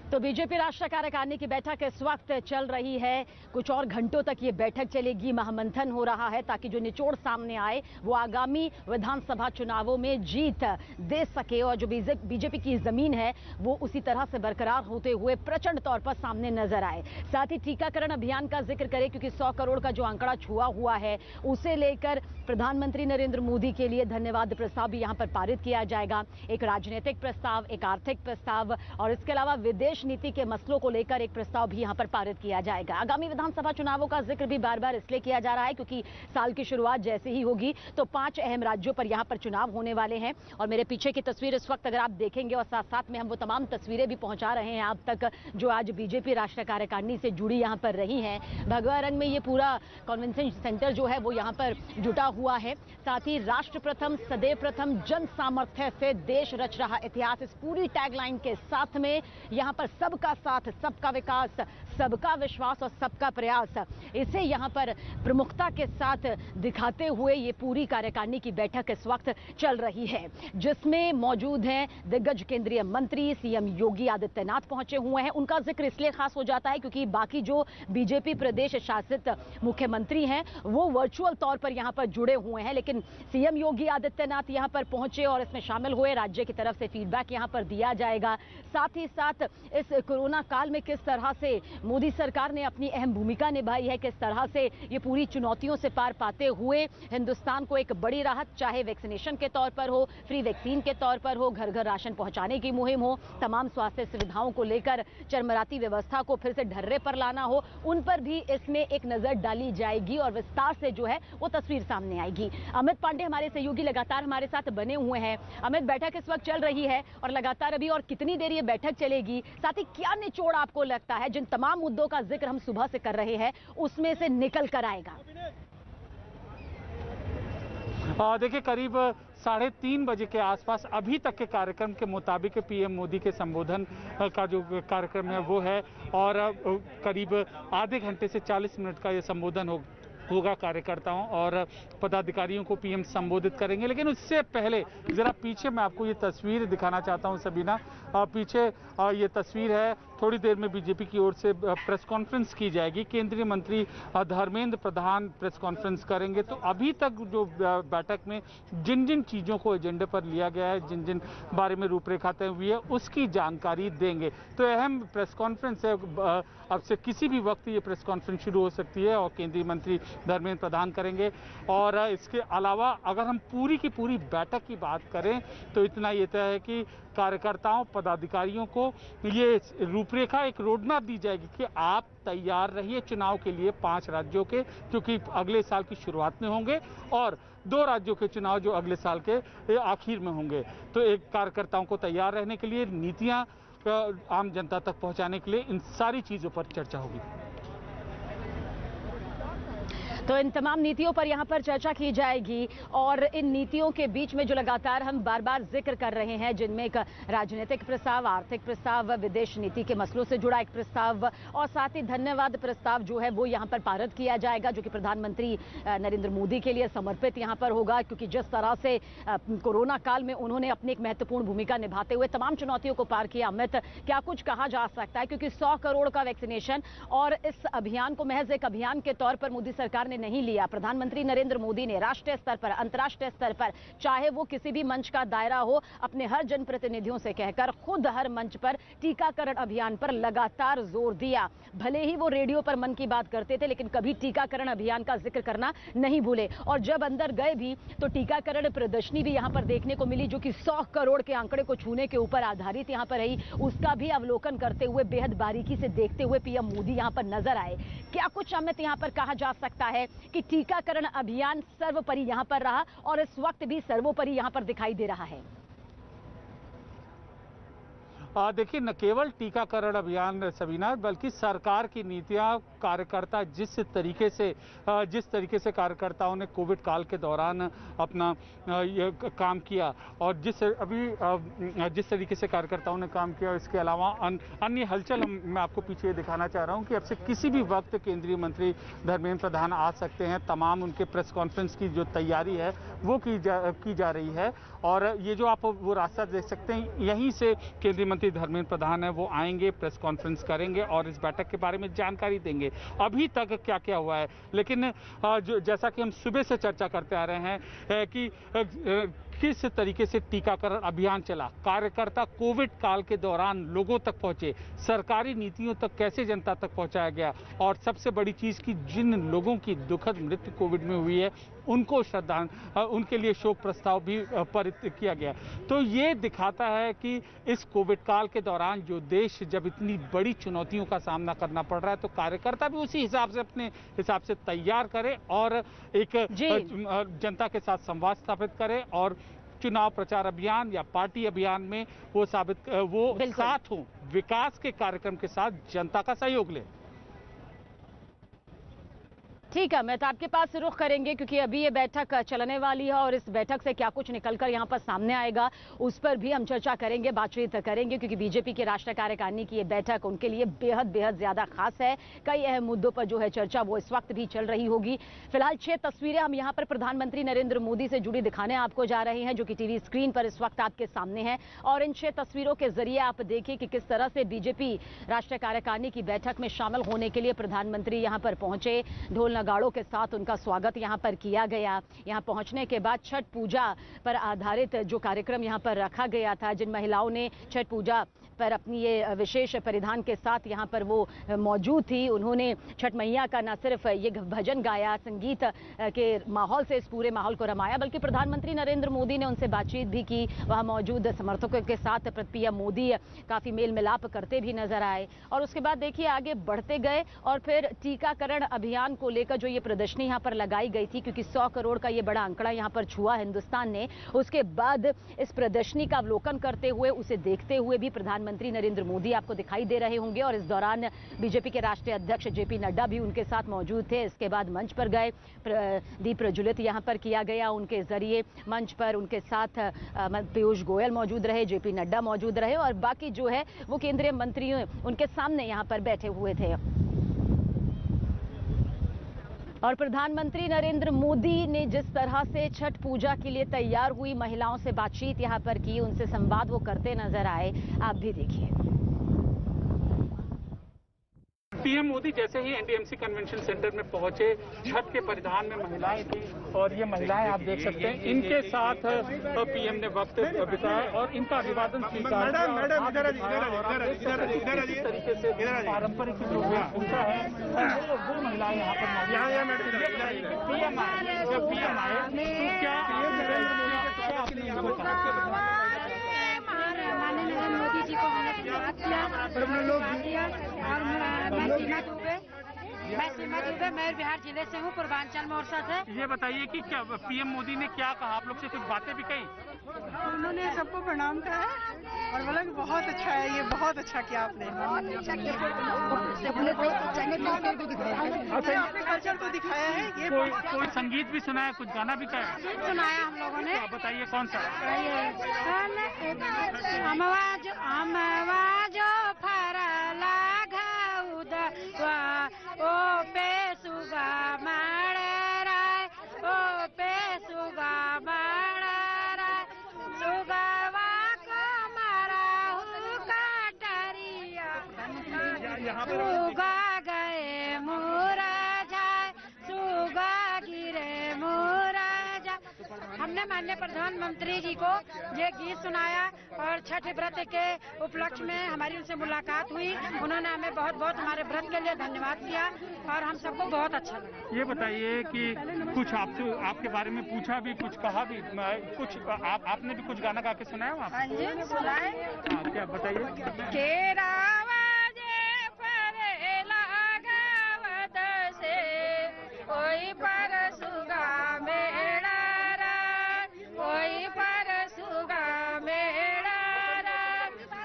तो बीजेपी राष्ट्रीय कार्यकारिणी की बैठक इस वक्त चल रही है। कुछ और घंटों तक ये बैठक चलेगी। महामंथन हो रहा है ताकि जो निचोड़ सामने आए वो आगामी विधानसभा चुनावों में जीत दे सके और जो बीजेपी की जमीन है वो उसी तरह से बरकरार होते हुए प्रचंड तौर पर सामने नजर आए। साथ ही टीकाकरण अभियान का जिक्र करें क्योंकि 100 करोड़ का जो आंकड़ा छुआ हुआ है उसे लेकर प्रधानमंत्री नरेंद्र मोदी के लिए धन्यवाद प्रस्ताव भी यहां पर पारित किया जाएगा। एक राजनीतिक प्रस्ताव, एक आर्थिक प्रस्ताव और इसके अलावा विदेश नीति के मसलों को लेकर एक प्रस्ताव भी यहां पर पारित किया जाएगा। आगामी विधानसभा चुनावों का जिक्र भी बार बार इसलिए किया जा रहा है क्योंकि साल की शुरुआत जैसे ही होगी तो 5 अहम राज्यों पर यहां पर चुनाव होने वाले हैं। और मेरे पीछे की तस्वीर इस वक्त अगर आप देखेंगे और साथ साथ में हम वो तमाम तस्वीरें भी पहुंचा रहे हैं आप तक जो आज बीजेपी राष्ट्रीय कार्यकारिणी से जुड़ी यहां पर रही हैं। भगवा रंग में ये पूरा कन्वेंशन सेंटर जो है वो यहां पर जुटा हुआ है। साथ ही राष्ट्र प्रथम, सदैव प्रथम, जन सामर्थ्य से देश रच रहा इतिहास, इस पूरी टैगलाइन के साथ में यहां पर सबका साथ, सबका विकास, सबका विश्वास और सबका प्रयास, इसे यहां पर प्रमुखता के साथ दिखाते हुए ये पूरी कार्यकारिणी की बैठक इस वक्त चल रही है, जिसमें मौजूद हैं दिग्गज केंद्रीय मंत्री। सीएम योगी आदित्यनाथ पहुंचे हुए हैं। उनका जिक्र इसलिए खास हो जाता है क्योंकि बाकी जो बीजेपी प्रदेश शासित मुख्यमंत्री हैं वो वर्चुअल तौर पर यहां पर जुड़े हुए हैं, लेकिन सीएम योगी आदित्यनाथ यहां पर पहुंचे और इसमें शामिल हुए। राज्य की तरफ से फीडबैक यहां पर दिया जाएगा। साथ ही साथ इस कोरोना काल में किस तरह से मोदी सरकार ने अपनी अहम भूमिका निभाई है, किस तरह से ये पूरी चुनौतियों से पार पाते हुए हिंदुस्तान को एक बड़ी राहत, चाहे वैक्सीनेशन के तौर पर हो, फ्री वैक्सीन के तौर पर हो, घर घर राशन पहुंचाने की मुहिम हो, तमाम स्वास्थ्य सुविधाओं को लेकर चरमराती व्यवस्था को फिर से ढर्रे पर लाना हो, उन पर भी इसमें एक नजर डाली जाएगी और विस्तार से जो है वो तस्वीर सामने आएगी। अमित पांडे हमारे सहयोगी लगातार हमारे साथ बने हुए हैं। अमित, बैठक इस वक्त चल रही है और लगातार अभी और कितनी देर ये बैठक चलेगी, साथ ही क्या निचोड़ आपको लगता है जिन तमाम मुद्दों का जिक्र हम सुबह से कर रहे हैं उसमें से निकल कर आएगा? देखिए, करीब 3:30 बजे के आसपास अभी तक के कार्यक्रम के मुताबिक पीएम मोदी के संबोधन का जो कार्यक्रम है वो है और करीब आधे घंटे से 40 मिनट का ये संबोधन होगा कार्यकर्ताओं और पदाधिकारियों को पीएम संबोधित करेंगे। लेकिन उससे पहले जरा पीछे मैं आपको ये तस्वीर दिखाना चाहता हूं सबीना। पीछे ये तस्वीर है, थोड़ी देर में बीजेपी की ओर से प्रेस कॉन्फ्रेंस की जाएगी। केंद्रीय मंत्री धर्मेंद्र प्रधान प्रेस कॉन्फ्रेंस करेंगे। तो अभी तक जो बैठक में जिन जिन चीज़ों को एजेंडे पर लिया गया है, जिन जिन बारे में रूपरेखा तय हुई है उसकी जानकारी देंगे। तो अहम प्रेस कॉन्फ्रेंस है, अब से किसी भी वक्त ये प्रेस कॉन्फ्रेंस शुरू हो सकती है और केंद्रीय मंत्री धर्मेंद्र प्रधान करेंगे। और इसके अलावा अगर हम पूरी की पूरी बैठक की बात करें तो इतना ये तय है कि कार्यकर्ताओं, पदाधिकारियों को ये रूपरेखा, एक रोडमैप दी जाएगी कि आप तैयार रहिए चुनाव के लिए 5 राज्यों के, क्योंकि अगले साल की शुरुआत में होंगे और 2 राज्यों के चुनाव जो अगले साल के आखिर में होंगे। तो एक कार्यकर्ताओं को तैयार रहने के लिए, नीतियां आम जनता तक पहुंचाने के लिए, इन सारी चीजों पर चर्चा होगी। तो इन तमाम नीतियों पर यहां पर चर्चा की जाएगी और इन नीतियों के बीच में जो लगातार हम बार बार जिक्र कर रहे हैं, जिनमें एक राजनीतिक प्रस्ताव, आर्थिक प्रस्ताव, विदेश नीति के मसलों से जुड़ा एक प्रस्ताव और साथ ही धन्यवाद प्रस्ताव जो है वो यहां पर पारित किया जाएगा, जो कि प्रधानमंत्री नरेंद्र मोदी के लिए समर्पित यहां पर होगा। क्योंकि जिस तरह से कोरोना काल में उन्होंने अपनी एक महत्वपूर्ण भूमिका निभाते हुए तमाम चुनौतियों को पार किया। अमित, क्या कुछ कहा जा सकता है? क्योंकि 100 करोड़ का वैक्सीनेशन और इस अभियान को महज एक अभियान के तौर पर मोदी सरकार ने नहीं लिया। प्रधानमंत्री नरेंद्र मोदी ने राष्ट्रीय स्तर पर, अंतर्राष्ट्रीय स्तर पर, चाहे वो किसी भी मंच का दायरा हो, अपने हर जनप्रतिनिधियों से कहकर खुद हर मंच पर टीकाकरण अभियान पर लगातार जोर दिया। भले ही वो रेडियो पर मन की बात करते थे लेकिन कभी टीकाकरण अभियान का जिक्र करना नहीं भूले। और जब अंदर गए भी तो टीकाकरण प्रदर्शनी भी यहां पर देखने को मिली, जो कि 100 करोड़ के आंकड़े को छूने के ऊपर आधारित यहां पर रही। उसका भी अवलोकन करते हुए, बेहद बारीकी से देखते हुए पीएम मोदी यहां पर नजर आए। क्या कुछ अमित यहां पर कहा जा सकता है कि टीकाकरण अभियान सर्वोपरि यहां पर रहा और इस वक्त भी सर्वोपरि यहां पर दिखाई दे रहा है? देखिए, न केवल टीकाकरण अभियान सबीना, बल्कि सरकार की नीतियां, कार्यकर्ता जिस तरीके से कार्यकर्ताओं ने कोविड काल के दौरान अपना ये काम किया और जिस तरीके से कार्यकर्ताओं ने काम किया, इसके अलावा अन्य हलचल मैं आपको पीछे दिखाना चाह रहा हूं कि अब से किसी भी वक्त केंद्रीय मंत्री धर्मेंद्र प्रधान आ सकते हैं। तमाम उनके प्रेस कॉन्फ्रेंस की जो तैयारी है वो की जा रही है और ये जो आप वो रास्ता देख सकते हैं, यहीं से केंद्रीय मंत्री कृषि धर्मेंद्र प्रधान है वो आएंगे, प्रेस कॉन्फ्रेंस करेंगे और इस बैठक के बारे में जानकारी देंगे अभी तक क्या क्या हुआ है। लेकिन जैसा कि हम सुबह से चर्चा करते आ रहे हैं कि किस तरीके से टीकाकरण अभियान चला, कार्यकर्ता कोविड काल के दौरान लोगों तक पहुंचे, सरकारी नीतियों तक कैसे जनता तक पहुंचाया गया, और सबसे बड़ी चीज कि जिन लोगों की दुखद मृत्यु कोविड में हुई है उनको उनके लिए शोक प्रस्ताव भी पारित किया गया। तो ये दिखाता है कि इस कोविड काल के दौरान जो देश जब इतनी बड़ी चुनौतियों का सामना करना पड़ रहा है तो कार्यकर्ता भी उसी हिसाब से अपने हिसाब से तैयार करे और एक जनता के साथ संवाद स्थापित करे और चुनाव प्रचार अभियान या पार्टी अभियान में वो साथ हो, विकास के कार्यक्रम के साथ जनता का सहयोग ले। ठीक है, मैं तो आपके पास रुख करेंगे क्योंकि अभी ये बैठक चलने वाली है और इस बैठक से क्या कुछ निकलकर यहाँ पर सामने आएगा उस पर भी हम चर्चा करेंगे, बातचीत करेंगे, क्योंकि बीजेपी की राष्ट्रीय कार्यकारिणी की ये बैठक उनके लिए बेहद ज्यादा खास है। कई अहम मुद्दों पर जो है चर्चा वो इस वक्त भी चल रही होगी। फिलहाल 6 तस्वीरें हम यहाँ पर प्रधानमंत्री नरेंद्र मोदी से जुड़ी दिखाने आपको जा रहे हैं जो कि टीवी स्क्रीन पर इस वक्त आपके सामने है। और इन 6 तस्वीरों के जरिए आप देखिए कि किस तरह से बीजेपी राष्ट्रीय कार्यकारिणी की बैठक में शामिल होने के लिए प्रधानमंत्री यहाँ पर पहुंचे। ढोल नगाड़ों के साथ उनका स्वागत यहां पर किया गया। यहां पहुंचने के बाद छठ पूजा पर आधारित जो कार्यक्रम यहां पर रखा गया था, जिन महिलाओं ने छठ पूजा पर अपनी ये विशेष परिधान के साथ यहां पर वो मौजूद थी, उन्होंने छठ मैया का न सिर्फ ये भजन गाया, संगीत के माहौल से इस पूरे माहौल को रमाया, बल्कि प्रधानमंत्री नरेंद्र मोदी ने उनसे बातचीत भी की। वहां मौजूद समर्थकों के साथ पीएम मोदी काफी मेल मिलाप करते भी नजर आए। और उसके बाद देखिए आगे बढ़ते गए और फिर टीकाकरण अभियान को लेकर जो ये प्रदर्शनी यहाँ पर लगाई गई थी, क्योंकि 100 करोड़ का ये बड़ा आंकड़ा यहाँ पर छुआ हिंदुस्तान ने, उसके बाद इस प्रदर्शनी का अवलोकन करते हुए, उसे देखते हुए भी प्रधानमंत्री नरेंद्र मोदी आपको दिखाई दे रहे होंगे। और इस दौरान बीजेपी के राष्ट्रीय अध्यक्ष जेपी नड्डा भी उनके साथ मौजूद थे। इसके बाद मंच पर गए, दीप प्रज्वलित यहाँ पर किया गया उनके जरिए। मंच पर उनके साथ पीयूष गोयल मौजूद रहे, जेपी नड्डा मौजूद रहे और बाकी जो है वो केंद्रीय मंत्री उनके सामने यहाँ पर बैठे हुए थे। और प्रधानमंत्री नरेंद्र मोदी ने जिस तरह से छठ पूजा के लिए तैयार हुई महिलाओं से बातचीत यहां पर की, उनसे संवाद वो करते नजर आए, आप भी देखिए। पीएम मोदी जैसे ही एनडीएमसी कन्वेंशन सेंटर में पहुंचे, छठ के परिधान में महिलाएं थी और ये महिलाएं आप देख सकते हैं, इनके साथ पीएम ने वक्त बिताया और इनका अभिवादन स्वीकार तरीके से पारंपरिक जो वेशभूषा है वो महिलाएं यहाँ पर पीएम आए, जब पीएम आए तो क्या मोदी जी को हमने धन्यवाद किया और मैं सीमा दुबे, मैं बिहार जिले से हूँ, पूर्वांचल मोर्चा से। ये बताइए कि क्या पीएम मोदी ने क्या कहा, आप लोग से कुछ बातें भी कही? उन्होंने सबको प्रणाम कहा और बोला कि बहुत अच्छा है, ये बहुत अच्छा किया आपने, अपने कल्चर को दिखाया है। ये कोई संगीत भी सुनाया, कुछ गाना भी गाया? सुनाया हम लोगों ने। बताइए कौन सा? अमवाजो फरला घउद ओ पे सुगा माड़राय, ओ पे सुगा माड़राय, सुगावा को माराहू काटरिया, सुगा गए मुरझाए, सुगा गिरे मुरझाए। हमने माननीय प्रधानमंत्री जी को ये गीत सुनाया और छठ व्रत के उपलक्ष्य में हमारी उनसे मुलाकात हुई। उन्होंने हमें बहुत बहुत हमारे व्रत के लिए धन्यवाद किया और हम सबको बहुत अच्छा लगा। ये बताइए कि कुछ आपसे आपके बारे में पूछा भी, कुछ कहा भी, कुछ आपने भी कुछ गाना गा के सुनाया वहाँ? हाँ जी, सुनाए। क्या बताइए? कोई पर सुगा मेरा, कोई पर सुगा मेरा,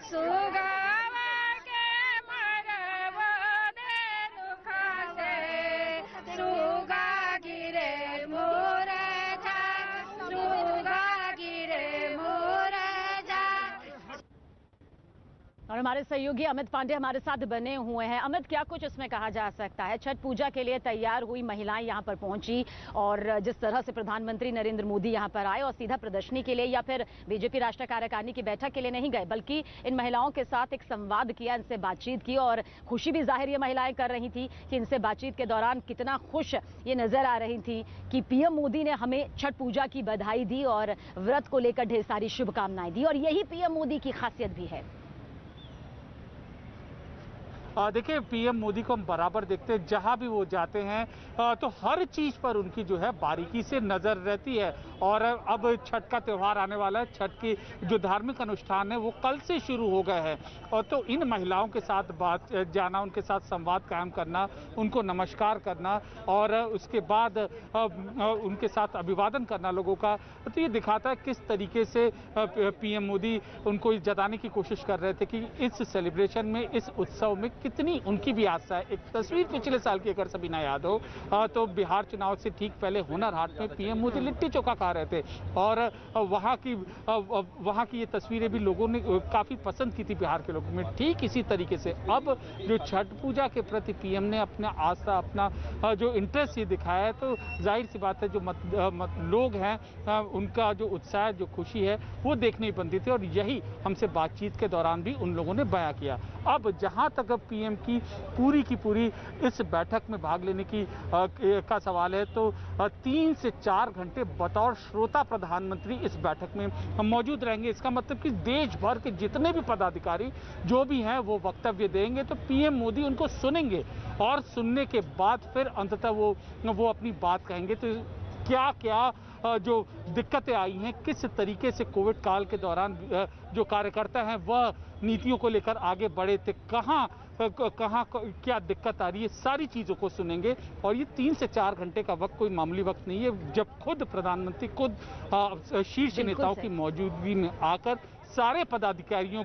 सुगावा के मरवो दे दुखा से, सुगा गिरे मुरझा, सुगा गिरे मुरझा। और हमारे सहयोगी अमित पांडे हमारे साथ बने हुए हैं। अमित, क्या कुछ इसमें कहा जा सकता है? छठ पूजा के लिए तैयार हुई महिलाएं यहां पर पहुंची और जिस तरह से प्रधानमंत्री नरेंद्र मोदी यहां पर आए और सीधा प्रदर्शनी के लिए या फिर बीजेपी राष्ट्रीय कार्यकारिणी की बैठक के लिए नहीं गए, बल्कि इन महिलाओं के साथ एक संवाद किया, इनसे बातचीत की और खुशी भी जाहिर ये महिलाएं कर रही थी कि इनसे बातचीत के दौरान कितना खुश ये नजर आ रही थी कि पीएम मोदी ने हमें छठ पूजा की बधाई दी और व्रत को लेकर ढेर सारी शुभकामनाएं दी। और यही पीएम मोदी की खासियत भी है। देखिए, पीएम मोदी को हम बराबर देखते हैं, जहां भी वो जाते हैं तो हर चीज पर उनकी जो है बारीकी से नजर रहती है। और अब छठ का त्यौहार आने वाला है, छठ की जो धार्मिक अनुष्ठान है वो कल से शुरू हो गए हैं। और तो इन महिलाओं के साथ बात जाना, उनके साथ संवाद कायम करना, उनको नमस्कार करना और उसके बाद उनके साथ अभिवादन करना लोगों का, तो ये दिखाता है किस तरीके से पीएम मोदी उनको जताने की कोशिश कर रहे थे कि इस सेलिब्रेशन में, इस उत्सव में कितनी उनकी भी आस्था है। एक तस्वीर पिछले साल की अगर सभी ना याद हो तो बिहार चुनाव से ठीक पहले हुनर हाट में पीएम मोदी लिट्टी चोखा खा रहे थे और वहां की ये तस्वीरें भी लोगों ने काफी पसंद की थी, बिहार के लोगों में। ठीक इसी तरीके से अब जो छठ पूजा के प्रति पीएम ने अपना आस्था, अपना जो इंटरेस्ट ये दिखाया है, तो जाहिर सी बात है जो लोग हैं उनका जो उत्साह, जो खुशी है वो देखने ही बनती थी। और यही हमसे बातचीत के दौरान भी उन लोगों ने बयां किया। अब जहां तक पीएम की पूरी इस बैठक में भाग लेने का सवाल है, तो 3 से 4 घंटे बतौर श्रोता प्रधानमंत्री इस बैठक में हम मौजूद रहेंगे। इसका मतलब कि देश भर के जितने भी पदाधिकारी जो भी हैं वो वक्तव्य देंगे, तो पीएम मोदी उनको सुनेंगे और सुनने के बाद फिर अंततः वो अपनी बात कहेंगे। तो क्या जो दिक्कतें आई हैं, किस तरीके से कोविड काल के दौरान जो कार्यकर्ता हैं वह नीतियों को लेकर आगे बढ़े थे, कहाँ क्या दिक्कत आ रही है, सारी चीज़ों को सुनेंगे। और ये 3 से 4 घंटे का वक्त कोई मामूली वक्त नहीं है, जब खुद प्रधानमंत्री शीर्ष नेताओं की मौजूदगी में आकर सारे पदाधिकारियों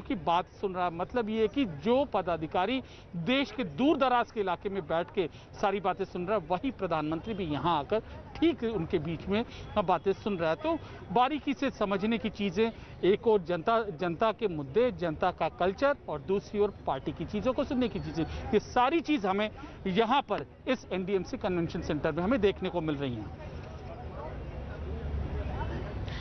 की बात सुन रहा है। मतलब ये है कि जो पदाधिकारी देश के दूर दराज के इलाके में बैठ के सारी बातें सुन रहा है, वही प्रधानमंत्री भी यहाँ आकर ठीक उनके बीच में बातें सुन रहा है। तो बारीकी से समझने की चीज़ें, एक और जनता के मुद्दे, जनता का कल्चर, और दूसरी ओर पार्टी की चीज़ों को सुनने की चीज़ें, ये सारी चीज़ हमें यहाँ पर इस NDMC कन्वेंशन सेंटर में हमें देखने को मिल रही हैं।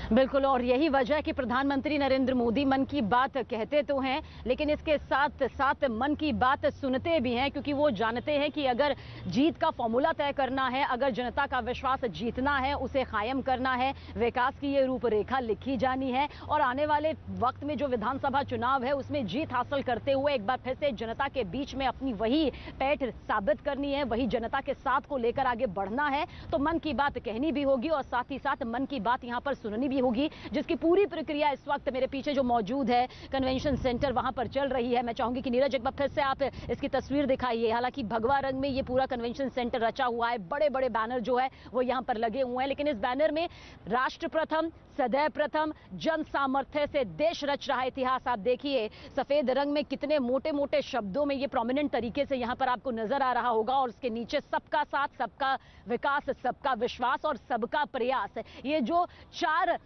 बिल्कुल, और यही वजह है कि प्रधानमंत्री नरेंद्र मोदी मन की बात कहते तो हैं, लेकिन इसके साथ साथ मन की बात सुनते भी हैं, क्योंकि वो जानते हैं कि अगर जीत का फॉर्मूला तय करना है, अगर जनता का विश्वास जीतना है, उसे कायम करना है, विकास की ये रूपरेखा लिखी जानी है और आने वाले वक्त में जो विधानसभा चुनाव है उसमें जीत हासिल करते हुए एक बार फिर से जनता के बीच में अपनी वही पैठ साबित करनी है, वही जनता के साथ को लेकर आगे बढ़ना है, तो मन की बात कहनी भी होगी और साथ ही साथ मन की बात यहाँ पर सुननी होगी, जिसकी पूरी प्रक्रिया इस वक्त मेरे पीछे जो मौजूद है कन्वेंशन सेंटर वहां पर चल रही है। मैं चाहूंगी कि नीरज एक बार फिर से आप इसकी तस्वीर दिखाइए। हालांकि भगवा रंग में ये पूरा कन्वेंशन सेंटर रचा हुआ है, बड़े बड़े बैनर जो है वो यहां पर लगे हुए हैं, लेकिन इस बैनर में राष्ट्र प्रथम, सदैव प्रथम, जन सामर्थ्य से देश रच रहा इतिहास। आप देखिए सफेद रंग में कितने मोटे मोटे शब्दों में ये प्रोमिनेंट तरीके से यहां पर आपको नजर आ रहा होगा, और उसके नीचे सबका साथ, सबका विकास, सबका विश्वास और सबका प्रयास। ये जो 4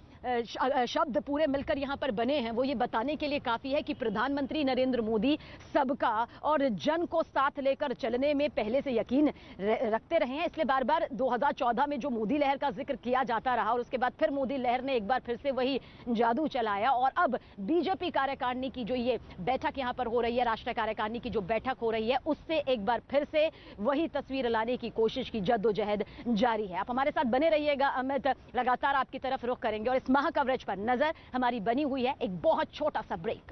शब्द पूरे मिलकर यहां पर बने हैं, वो ये बताने के लिए काफी है कि प्रधानमंत्री नरेंद्र मोदी सबका और जन को साथ लेकर चलने में पहले से यकीन रखते रहे हैं। इसलिए बार बार 2014 में जो मोदी लहर का जिक्र किया जाता रहा और उसके बाद फिर मोदी लहर ने एक बार फिर से वही जादू चलाया, और अब बीजेपी कार्यकारिणी की जो ये बैठक यहां पर हो रही है, राष्ट्रीय कार्यकारिणी की जो बैठक हो रही है, उससे एक बार फिर से वही तस्वीर लाने की कोशिश की जद्दोजहद जारी है। आप हमारे साथ बने रहिएगा अमित, लगातार आपकी तरफ रुख करेंगे और इस महा कवरेज पर नजर हमारी बनी हुई है। एक बहुत छोटा सा ब्रेक।